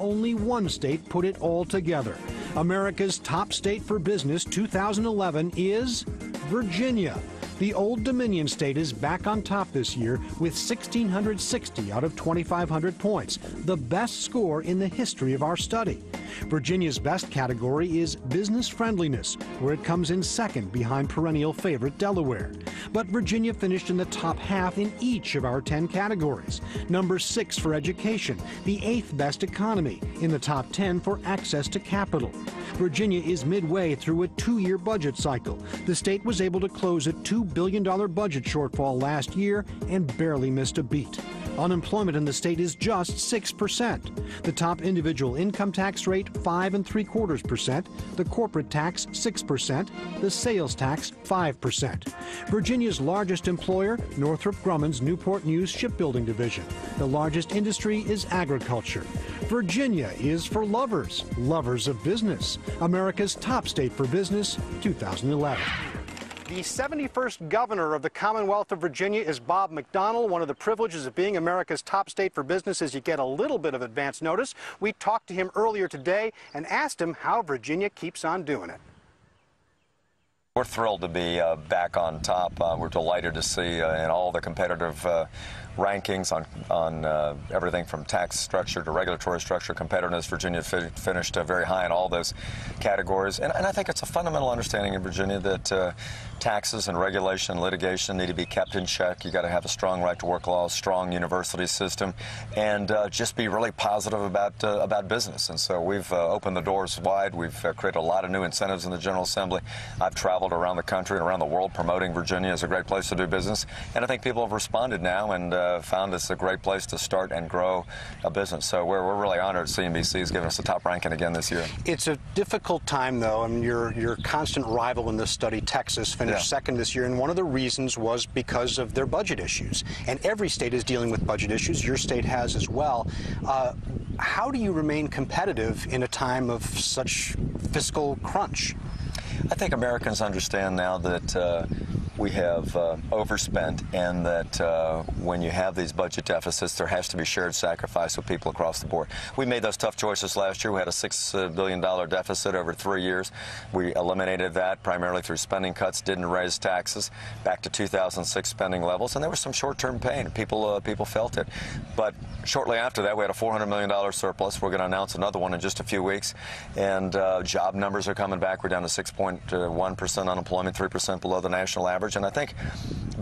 only one state put it all together. America's top state for business 2011 is Virginia. The Old Dominion state is back on top this year with 1,660 out of 2,500 points, the best score in the history of our study. Virginia's best category is business friendliness, where it comes in second behind perennial favorite Delaware. But Virginia finished in the top half in each of our 10 categories. Number 6 for education, the 8th best economy, in the top 10 for access to capital. Virginia is midway through a 2-year budget cycle. The state was able to close a $2 billion budget shortfall last year and barely missed a beat. Unemployment in the state is just 6%. The top individual income tax rate, 5.75%. The corporate tax, 6%. The sales tax, 5%. Virginia's largest employer, Northrop Grumman's Newport News Shipbuilding Division. The largest industry is agriculture. Virginia is for lovers, lovers of business. America's top state for business, 2011. The 71st governor of the Commonwealth of Virginia is Bob McDonnell. One of the privileges of being America's top state for business is you get a little bit of advance notice. We talked to him earlier today and asked him how Virginia keeps on doing it. We're thrilled to be back on top. We're delighted to see in all the competitive rankings on everything from tax structure to regulatory structure, competitiveness. Virginia finished very high in all those categories. And I think it's a fundamental understanding in Virginia that taxes and regulation and litigation need to be kept in check. You got to have a strong right to work law, strong university system, and just be really positive about business. And so we've opened the doors wide. We've created a lot of new incentives in the General Assembly. I've traveled around the country and around the world promoting Virginia as a great place to do business. And I think people have responded now and found this a great place to start and grow a business. So we're really honored CNBC has given us a top ranking again this year. It's a difficult time, though. I mean, your constant rival in this study, Texas, finished second this year, and one of the reasons was because of their budget issues. And every state is dealing with budget issues. Your state has as well. How do you remain competitive in a time of such fiscal crunch? I think Americans understand now that we have overspent, and that when you have these budget deficits, there has to be shared sacrifice with people across the board. We made those tough choices last year. We had a $6 billion deficit over 3 years. We eliminated that primarily through spending cuts, didn't raise taxes, back to 2006 spending levels, and there was some short-term pain. People felt it. But shortly after that, we had a $400 million surplus. We're going to announce another one in just a few weeks, and job numbers are coming back. We're down to 6.1% unemployment, 3% below the national average. And I think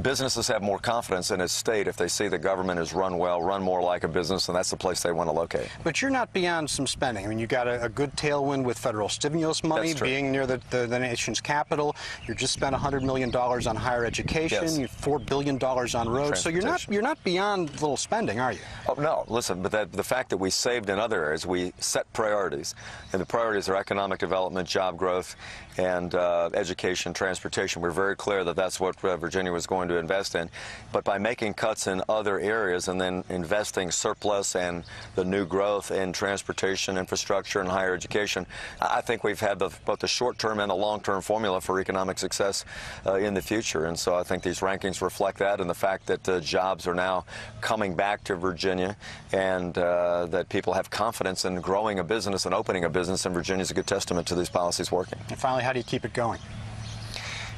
businesses have more confidence in a state if they see the government is run well, run more like a business, and that's the place they want to locate. But you're not beyond some spending. I mean, you got a good tailwind with federal stimulus money being near the nation's capital. You just spent $100 million on higher education. Yes. You $4 billion on roads. So you're not beyond little spending, are you? Oh, no. Listen, but the fact that we saved in other areas, we set priorities, and the priorities are economic development, job growth, and education, transportation. We're very clear that that's what Virginia was going to invest in. But by making cuts in other areas and then investing surplus and the new growth in transportation, infrastructure, and higher education, I think we've had both the short-term and the long-term formula for economic success in the future. And so I think these rankings reflect that, and the fact that jobs are now coming back to Virginia, and that people have confidence in growing a business and opening a business in Virginia is a good testament to these policies working. And finally, how do you keep it going?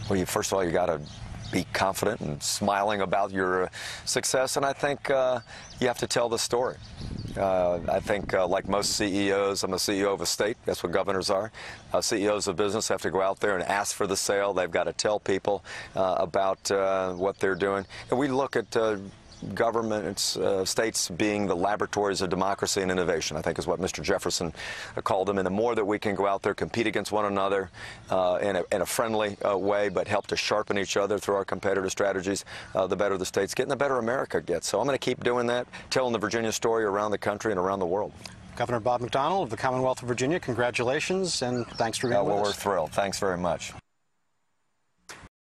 Well, first of all, you got to be confident and smiling about your success, and I think you have to tell the story. I think, like most CEOs, I'm a CEO of a state. That's what governors are. CEOs of business have to go out there and ask for the sale. They've got to tell people about what they're doing. And we look at governments, states being the laboratories of democracy and innovation, I think is what Mr. Jefferson called them. And the more that we can go out there, compete against one another in a friendly way, but help to sharpen each other through our competitive strategies, the better the states get and the better America gets. So I'm going to keep doing that, telling the Virginia story around the country and around the world. Governor Bob McDonnell of the Commonwealth of Virginia, congratulations, and thanks for being with us. Well, we're thrilled. Thanks very much.